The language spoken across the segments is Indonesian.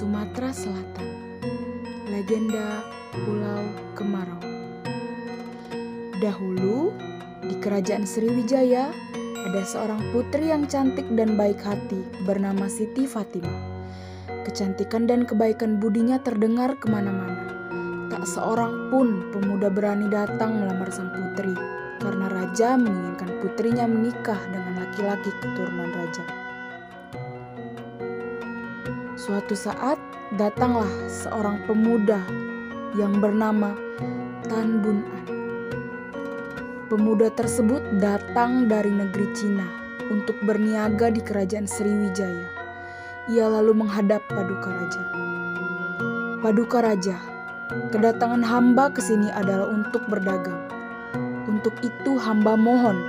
Sumatera Selatan. Legenda Pulau Kemarau. Dahulu, di Kerajaan Sriwijaya, ada seorang putri yang cantik dan baik hati bernama Siti Fatimah. Kecantikan dan kebaikan budinya terdengar kemana-mana. Tak seorang pun pemuda berani datang melamar sang putri, karena raja menginginkan putrinya menikah dengan laki-laki keturunan raja. Suatu saat, datanglah seorang pemuda yang bernama Tan Bun An. Pemuda tersebut datang dari negeri Cina untuk berniaga di Kerajaan Sriwijaya. Ia lalu menghadap Paduka Raja. Paduka Raja, kedatangan hamba ke sini adalah untuk berdagang. Untuk itu hamba mohon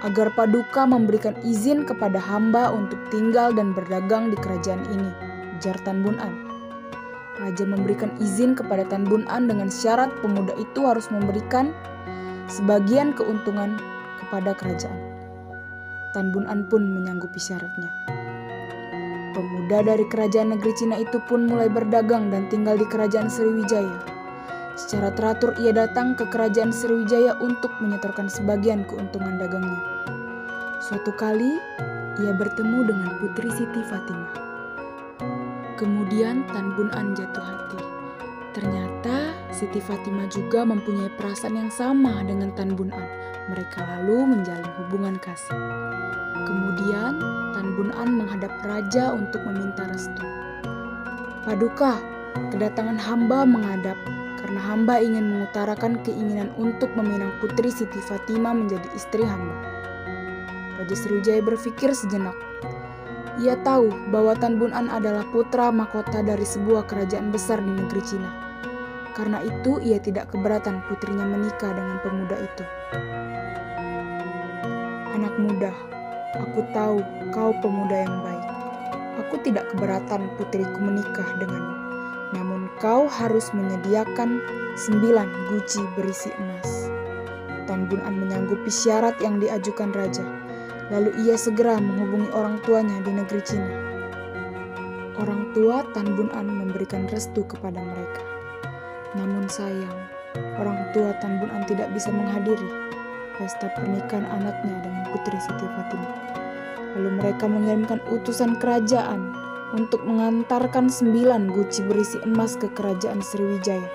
agar Paduka memberikan izin kepada hamba untuk tinggal dan berdagang di kerajaan ini, ujar Tan Bun An. Raja memberikan izin kepada Tan Bun An dengan syarat pemuda itu harus memberikan sebagian keuntungan kepada kerajaan. Tan Bun An pun menyanggupi syaratnya. Pemuda dari kerajaan negeri Cina itu pun mulai berdagang dan tinggal di Kerajaan Sriwijaya. Secara teratur ia datang ke Kerajaan Sriwijaya untuk menyetorkan sebagian keuntungan dagangnya. Suatu kali ia bertemu dengan Putri Siti Fatimah. Kemudian Tan Bun An jatuh hati. Ternyata Siti Fatimah juga mempunyai perasaan yang sama dengan Tan Bun An. Mereka lalu menjalin hubungan kasih. Kemudian Tan Bun An menghadap raja untuk meminta restu. Paduka, kedatangan hamba menghadap karena hamba ingin mengutarakan keinginan untuk meminang Putri Siti Fatimah menjadi istri hamba. Raja Sriwijaya berpikir sejenak. Ia tahu bahwa Tan Bun An adalah putra mahkota dari sebuah kerajaan besar di negeri Cina. Karena itu ia tidak keberatan putrinya menikah dengan pemuda itu. Anak muda, aku tahu kau pemuda yang baik. Aku tidak keberatan putriku menikah denganmu. Namun kau harus menyediakan 9 guci berisi emas. Tan Bun An menyanggupi syarat yang diajukan raja. Lalu ia segera menghubungi orang tuanya di negeri Cina. Orang tua Tan Bun An memberikan restu kepada mereka. Namun sayang, orang tua Tan Bun An tidak bisa menghadiri pesta pernikahan anaknya dengan Putri Siti Fatimah. Lalu mereka mengirimkan utusan kerajaan untuk mengantarkan 9 guci berisi emas ke Kerajaan Sriwijaya.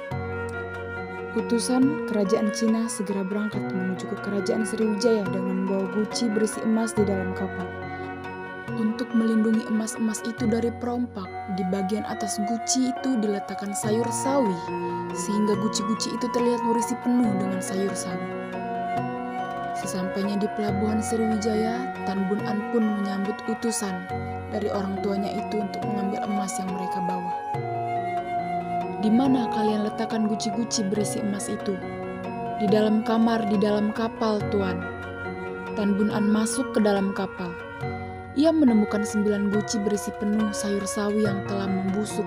Utusan kerajaan Cina segera berangkat menuju ke Kerajaan Sriwijaya dengan membawa guci berisi emas di dalam kapal. Untuk melindungi emas-emas itu dari perompak, di bagian atas guci itu diletakkan sayur sawi, sehingga guci-guci itu terlihat berisi penuh dengan sayur sawi. Sesampainya di pelabuhan Sriwijaya, Tan Bun An pun menyambut utusan dari orang tuanya itu untuk mengambil emas yang mereka bawa. Di mana kalian letakkan guci-guci berisi emas itu? Di dalam kamar, di dalam kapal, Tuan. Tan Bun An masuk ke dalam kapal. Ia menemukan 9 guci berisi penuh sayur sawi yang telah membusuk.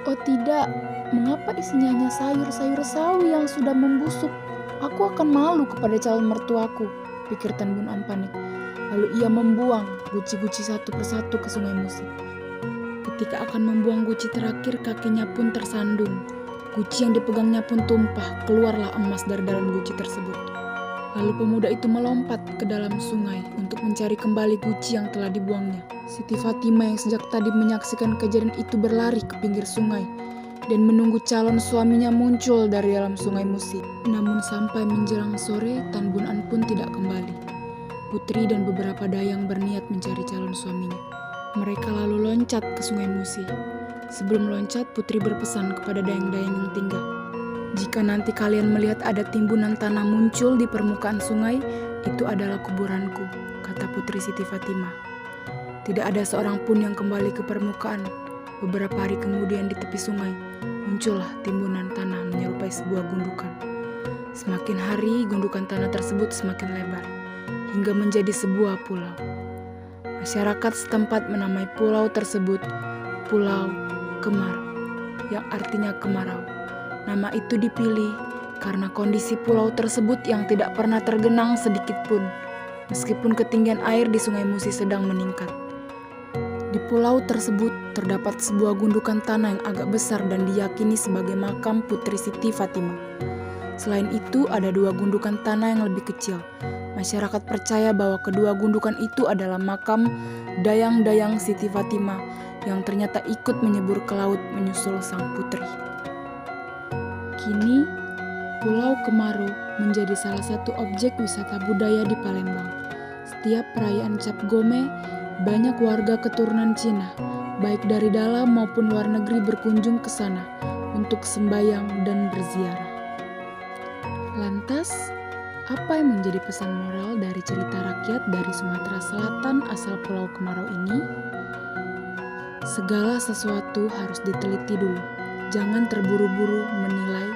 Oh tidak, mengapa isinya hanya sayur-sayur sawi yang sudah membusuk? Aku akan malu kepada calon mertuaku, pikir Tan Bun An panik. Lalu ia membuang guci-guci satu persatu ke Sungai Musi. Ketika akan membuang guci terakhir, kakinya pun tersandung. Guci yang dipegangnya pun tumpah, keluarlah emas dari dalam guci tersebut. Lalu pemuda itu melompat ke dalam sungai untuk mencari kembali guci yang telah dibuangnya. Siti Fatimah yang sejak tadi menyaksikan kejadian itu berlari ke pinggir sungai dan menunggu calon suaminya muncul dari dalam Sungai Musi. Namun sampai menjelang sore, Tan Bun An pun tidak kembali. Putri dan beberapa dayang berniat mencari calon suaminya. Mereka lalu loncat ke Sungai Musi. Sebelum loncat, Putri berpesan kepada dayang-dayang yang tinggal. Jika nanti kalian melihat ada timbunan tanah muncul di permukaan sungai, itu adalah kuburanku, kata Putri Siti Fatimah. Tidak ada seorang pun yang kembali ke permukaan. Beberapa hari kemudian di tepi sungai, muncullah timbunan tanah menyerupai sebuah gundukan. Semakin hari, gundukan tanah tersebut semakin lebar, hingga menjadi sebuah pulau. Masyarakat setempat menamai pulau tersebut Pulau Kemarau, yang artinya kemarau. Nama itu dipilih karena kondisi pulau tersebut yang tidak pernah tergenang sedikit pun, meskipun ketinggian air di Sungai Musi sedang meningkat. Di pulau tersebut terdapat sebuah gundukan tanah yang agak besar dan diyakini sebagai makam Putri Siti Fatimah. Selain itu, ada 2 gundukan tanah yang lebih kecil. Masyarakat percaya bahwa kedua gundukan itu adalah makam dayang-dayang Siti Fatimah yang ternyata ikut menyebur ke laut menyusul sang putri. Kini, Pulau Kemaro menjadi salah satu objek wisata budaya di Palembang. Setiap perayaan Cap Gome, banyak warga keturunan Cina, baik dari dalam maupun luar negeri berkunjung ke sana untuk sembahyang dan berziarah. Lantas, apa yang menjadi pesan moral dari cerita rakyat dari Sumatera Selatan asal Pulau Kemaro ini? Segala sesuatu harus diteliti dulu. Jangan terburu-buru menilai